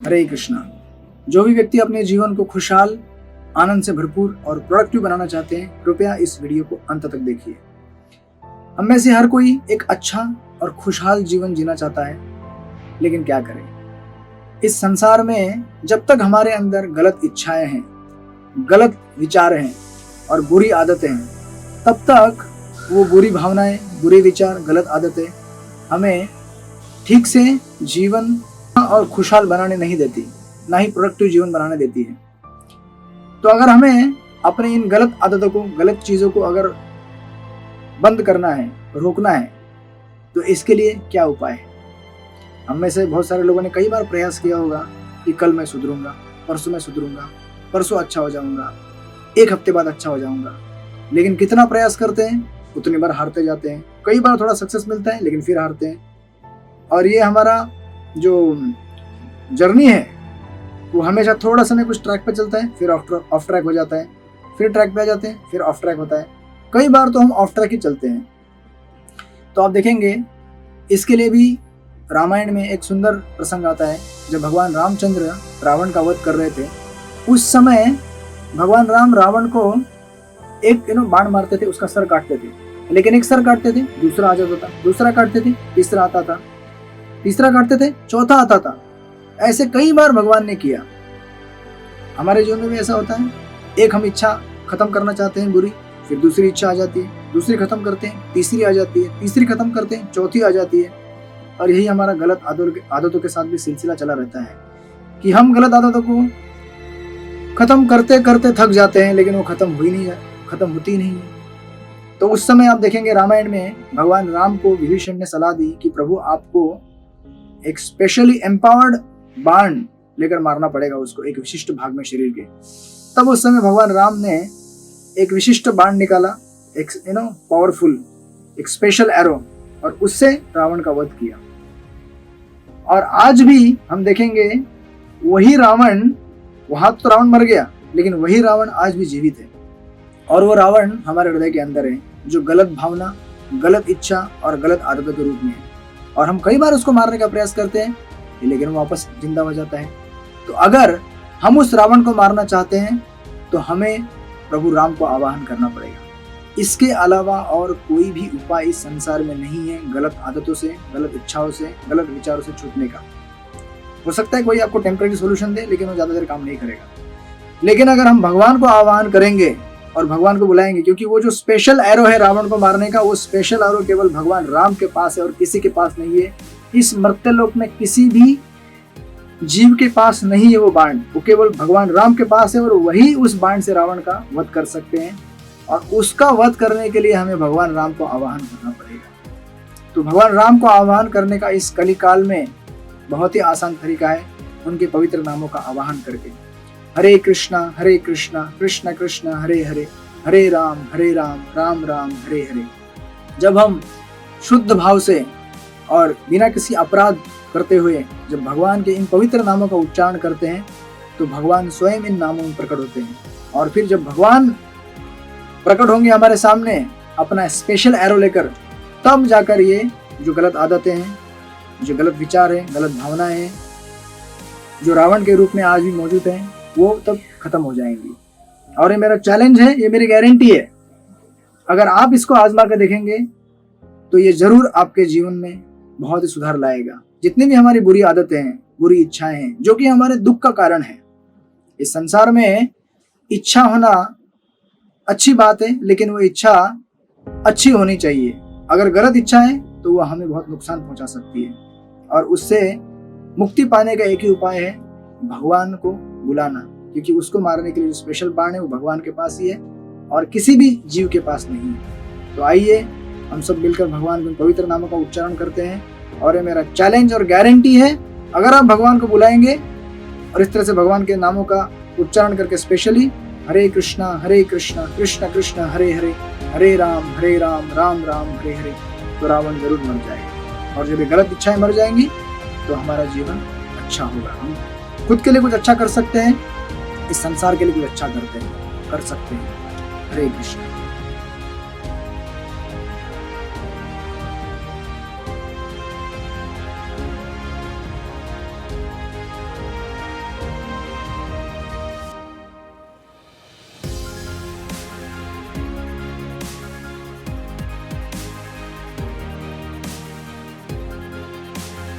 हरे कृष्णा। जो भी व्यक्ति अपने जीवन को खुशहाल, आनंद से भरपूर और प्रोडक्टिव बनाना चाहते हैं, कृपया इस वीडियो को अंत तक देखिए। हम में से हर कोई एक अच्छा और खुशहाल जीवन जीना चाहता है, लेकिन क्या करें? इस संसार में जब तक हमारे अंदर गलत इच्छाएं हैं, गलत विचार हैं और बुरी आदतें हैं, तब तक वो बुरी भावनाएं, बुरे विचार, गलत आदतें हमें ठीक से जीवन और खुशहाल बनाने नहीं देती, ना ही प्रोडक्टिव जीवन बनाने देती है। तो अगर हमें अपने इन गलत आदतों को, गलत चीज़ों को अगर बंद करना है, रोकना है, तो इसके लिए क्या उपाय है? हम में से बहुत सारे लोगों ने कई बार प्रयास किया होगा कि कल मैं सुधरूंगा, परसों मैं सुधरूंगा, परसों अच्छा हो जाऊंगा, एक हफ्ते बाद अच्छा हो जाऊंगा। लेकिन कितना प्रयास करते हैं, उतनी बार हारते जाते हैं। कई बार थोड़ा सक्सेस मिलता है, लेकिन फिर हारते हैं। और ये हमारा जो जर्नी है वो हमेशा थोड़ा समय कुछ ट्रैक पे चलता है, फिर ऑफ ट्रैक हो जाता है, फिर ट्रैक पे आ जाते हैं, फिर ऑफ ट्रैक होता है। कई बार तो हम ऑफ ट्रैक ही चलते हैं। तो आप देखेंगे इसके लिए भी रामायण में एक सुंदर प्रसंग आता है। जब भगवान रामचंद्र रावण का वध कर रहे थे, उस समय भगवान राम रावण को एक बाण मारते थे, उसका सर काटते थे। लेकिन एक सर काटते थे, दूसरा आ जाता था, दूसरा काटते थे, तीसरा आता था, तीसरा काटते थे, चौथा आता था। ऐसे कई बार भगवान ने किया। हमारे जीवन में भी ऐसा होता है। एक हम इच्छा खत्म करना चाहते हैं बुरी, फिर दूसरी इच्छा आ जाती है, दूसरी खत्म करते हैं, तीसरी आ जाती है, तीसरी खत्म करते हैं, चौथी आ जाती है। और यही हमारा गलत आदतों के साथ भी सिलसिला चला रहता है कि हम गलत आदतों को खत्म करते करते थक जाते हैं, लेकिन वो खत्म होती नहीं है। तो उस समय आप देखेंगे रामायण में भगवान राम को विभीषण ने सलाह दी कि प्रभु आपको एक स्पेशली एम्पावर्ड बाण लेकर मारना पड़ेगा उसको, एक विशिष्ट भाग में शरीर के। तब उस समय भगवान राम ने एक विशिष्ट बाण निकाला, एक पावरफुल, एक स्पेशल एरो, और उससे रावण का वध किया। और आज भी हम देखेंगे वही रावण, वहां तो रावण मर गया, लेकिन वही रावण आज भी जीवित है। और वो रावण हमारे हृदय के अंदर है, जो गलत भावना, गलत इच्छा और गलत आदतों के रूप में है। और हम कई बार उसको मारने का प्रयास करते हैं, लेकिन वो वापस जिंदा हो जाता है। तो अगर हम उस रावण को मारना चाहते हैं, तो हमें प्रभु राम को आवाहन करना पड़ेगा। इसके अलावा और कोई भी उपाय इस संसार में नहीं है गलत आदतों से, गलत इच्छाओं से, गलत विचारों से छूटने का। हो सकता है कोई आपको टेम्परेरी सोल्यूशन दे, लेकिन वो ज्यादा देर काम नहीं करेगा। लेकिन अगर हम भगवान को आह्वान करेंगे और भगवान को बुलाएंगे, क्योंकि वो जो स्पेशल एरो है रावण को मारने का, वो स्पेशल एरो केवल भगवान राम के पास है और किसी के पास नहीं है। इस मर्त्यलोक में किसी भी जीव के पास नहीं है वो बाण, वो केवल भगवान राम के पास है, और वही उस बाण से रावण का वध कर सकते हैं। और उसका वध करने के लिए हमें भगवान राम को आह्वान करना पड़ेगा। तो भगवान राम को आह्वान करने का इस कलिकाल में बहुत ही आसान तरीका है, उनके पवित्र नामों का आह्वान करके। हरे कृष्णा कृष्ण कृष्ण हरे हरे, हरे राम राम राम हरे हरे। जब हम शुद्ध भाव से और बिना किसी अपराध करते हुए जब भगवान के इन पवित्र नामों का उच्चारण करते हैं, तो भगवान स्वयं इन नामों में प्रकट होते हैं। और फिर जब भगवान प्रकट होंगे हमारे सामने अपना स्पेशल एरो लेकर, तब जाकर ये जो गलत आदतें हैं, जो गलत विचार हैं, गलत भावनाएं हैं, जो रावण के रूप में आज भी मौजूद हैं, वो तब खत्म हो जाएंगी। और ये मेरा चैलेंज है, ये मेरी गारंटी है। अगर आप इसको आजमा कर देखेंगे, तो ये जरूर आपके जीवन में बहुत ही सुधार लाएगा। जितनी भी हमारी बुरी आदतें हैं, बुरी इच्छाएं हैं, जो कि हमारे दुख का कारण है। इस संसार में इच्छा होना अच्छी बात है, लेकिन वो इच्छा अच्छी होनी चाहिए। अगर गलत इच्छा है तो वो हमें बहुत नुकसान पहुंचा सकती है। और उससे मुक्ति पाने का एक ही उपाय है, भगवान को बुलाना, क्योंकि उसको मारने के लिए जो स्पेशल बाण है वो भगवान के पास ही है और किसी भी जीव के पास नहीं है। तो आइए हम सब मिलकर भगवान के पवित्र नामों का उच्चारण करते हैं। और ये मेरा चैलेंज और गारंटी है, अगर आप भगवान को बुलाएंगे और इस तरह से भगवान के नामों का उच्चारण करके स्पेशली हरे कृष्णा कृष्ण कृष्ण हरे हरे, हरे राम राम राम हरे हरे, तो रावण जरूर मर जाएगा। और जब ये गलत इच्छाएं मर जाएंगी, तो हमारा जीवन अच्छा होगा। हम खुद के लिए कुछ अच्छा कर सकते हैं, इस संसार के लिए कुछ अच्छा कर सकते हैं। हरे कृष्ण।